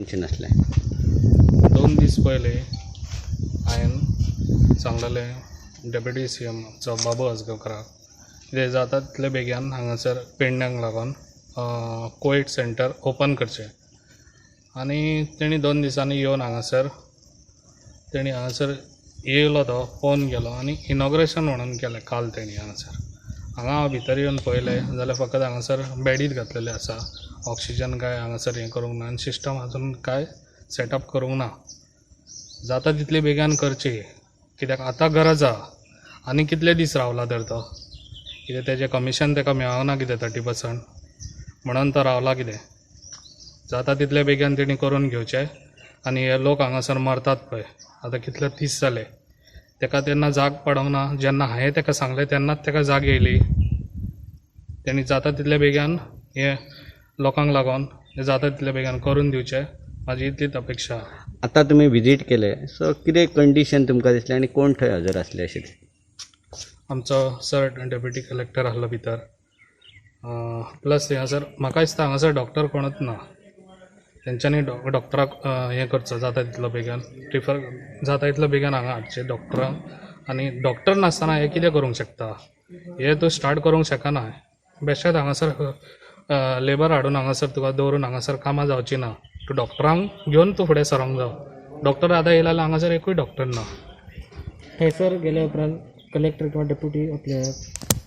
नसलें 2 दीस पयलीं हांवें सांगलेलें डेप्युटी CM बाबू आजगांवकाराक कितें जाता तितले बेगीन हांगासर पेडण्यांक लागून कोविड सेंटर ओपन करचें आनी तेणी 2 दिसांनी येवन हांगासर येयलो तो पळोवन गेलो आनी इनॉग्रेशन म्हणून केलें काल तेणी हांगासर हांगा भितर येवन पळयलें जाल्यार फकत हांगासर बॅडीच घातलेले आसा ऑक्सिजन काय हांगासर हें करूंक ना आनी सिस्टम अजून काय सेटअप करूंक ना जाता तितले बेगीन करची कित्याक आतां गरज आहा आनी कितले दीस रावला तर तो कितें तेजें कमिशन ताका मेळना कितें 30% म्हणून तो रावला कितें जाता तितले बेगीन तेणी करून घेवचें आनी हे लोक हांगासर मरतात पळय आतां कितले दीस जाले ताका तेन्ना जाग पडोंक ना जेन्ना हांवें ताका सांगलें तेन्नाच ताका जाग येयली तेणी जाता तितले बेगीन हे लोकांक लागून जाता तितले बेगीन करून दिवचें म्हाजी इतलीच अपेक्षा. आतां तुमी विजीट केले सो कितें कंडिशन तुमकां दिसलें आनी कोण थंय हजर आसले अशें? आमचो सर डेप्युटी कलेक्टर आहलो भितर प्लस हांगासर म्हाका दिसता हांगासर डॉक्टर कोणूच ना तेंच्यांनी डॉक्टराक हें करचो जाता तितलो बेगीन प्रिफर जाता तितलो बेगीन हांगा हाडचें डॉक्टरांक आनी डॉक्टर नासतना हें कितें करूंक शकता हें तूं स्टार्ट करूंक शकना बेश्टेच हांगासर लेबर हाडून हांगासर तुका दवरून हांगासर कामां जावची ना तूं डॉक्टरांक घेवन तूं फुडें सरोंक जाय डॉक्टर आतां येयला जाल्यार हांगासर एकूय डॉक्टर ना थंयसर गेल्या उपरांत कलेक्टर किंवा डेप्युटी आपले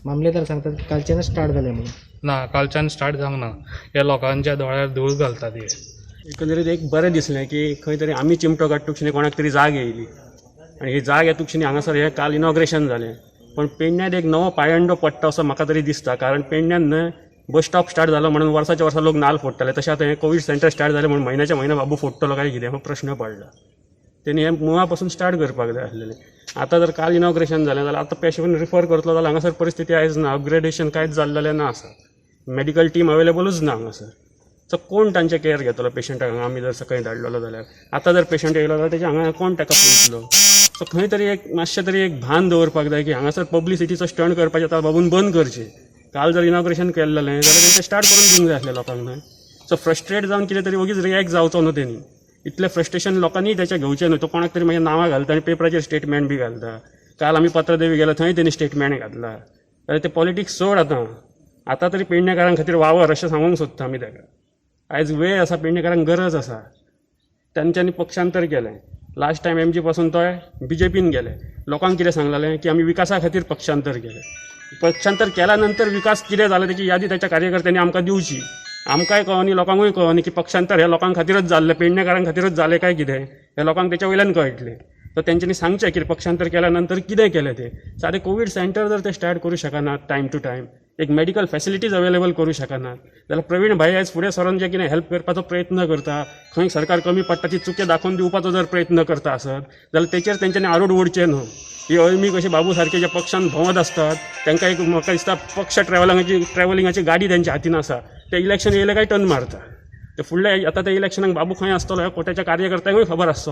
मामलेदार सांगतात की कालच्यान स्टार्ट जालें म्हणून ना कालच्यान स्टार्ट जावंक ना हे लोकांच्या दोळ्यार धूळ घालतात हे एकंदरीत एक बरें दिसलें की खंय तरी आमी चिमटो काडटूकशे कोणाक तरी जाग येयली आनी ही जाग येतूकशे हांगासर हें काल इनॉग्रेशन जालें पण पेडण्यात एक नवो पायंडो पडटा असो म्हाका तरी दिसता कारण पेडण्यान न्हय बस स्टॉप स्टार्ट जालो म्हणून वर्साच्या वर्सा लोक नाल्ल फोडटाले तशें आतां हें कोवीड सेंटर स्टार्ट जालें म्हणून म्हयन्याच्या म्हयनो बाबू फोडटलो काय कितें हो प्रश्न पडला तेणी हें मुळा पासून स्टार्ट करपाक जाय आसलेलें आतां जर काल इनॉग्रेशन जालें जाल्यार आतां पेशंट रिफर करतलो जाल्यार हांगासर परिस्थिती आयज ना अपग्रेडेशन कांयच जाल्लेलें ना आसा मेडिकल टीम अवेलेबलूच ना हांगासर सो कोण तांचे केअर घेतलो पेशंटाक हांगा आमी जर सकाळीं धाडलेलो जाल्यार आतां जर पेशंट येयलो जाल्यार तेजे हांगा कोण ताका पळयतलो सो खंय तरी एक मातशें तरी एक भान दवरपाक जाय की हांगासर पब्लिसिटीचो स्टंट करपाचें आतां बाबून बंद करचें काल जर इनॉग्रेशन केल्लें जाल्यार तेंचें स्टार्ट करून दिवंक जाय आसलें लोकांक न्हय सो फ्रस्ट्रेट जावन कितें तरी वगीच रिएक्ट जावचो न्हू तेणी इतलें फ्रस्ट्रेशन लोकांनी तेचें घेवचें न्हू तो कोणाक तरी मागीर नांवां घालता आनी पेपराचेर स्टेटमेंट बी घालता काल आमी पत्रदेवी गेलो थंय तेणी स्टेटमेंट घातला जाल्यार ते पॉलिटिक्स सोड आतां तरी पेडणेकारां खातीर वावर अशें सांगूंक सोदता आमी ताका आयज वेळ आसा पेडणेकारांक गरज आसा तांच्यांनी पक्षांतर केलें लास्ट टायम MG पासून तो BJPन गेले लोकांक कितें सांगलेलें की आमी विकासा खातीर पक्षांतर केलें पक्षांतर केल्या नंतर विकास कितें जालो तेची यादी ताच्या कार्यकर्त्यांनी आमकां दिवची आमकांय कळनी लोकांकूय कळनी की पक्षांतर हे लोकां खातीरच जाल्लें पेडणेकारां खातीरच जालें काय कितें हे लोकांक तेच्या वयल्यान कळटलें तर तेंच्यांनी सांगचें की पक्षांतर केल्या नंतर कितें केलें तें सादें कोवीड सेंटर जर ते स्टार्ट करूं शकनात टायम टू टायम एक मेडिकल फॅसिलिटीज अवेलेबल करूं शकनात जाल्यार प्रवीण भाई आयज फुडें सरून जे कितें हेल्प करपाचो प्रयत्न करता खंय सरकार कमी पडटा ती चुके दाखोवन दिवपाचो जर प्रयत्न करता आसत जाल्यार तेचेर तेंच्यांनी आरूड ओडचें न्हू ही अळमी कशी बाबू सारके जे पक्षान भोंवत असतात तांकां एक म्हाका दिसता पक्ष ट्रॅव्हलिंगाची गाडी तेंच्या हातीन आसा ते इलेक्शन येयले काय टर्न मारता ते फुडले आतां त्या इलेक्शनाक बाबू खंय आसतलो ह्या कोट्याच्या कार्यकर्त्यांकूय खबर आसचो ना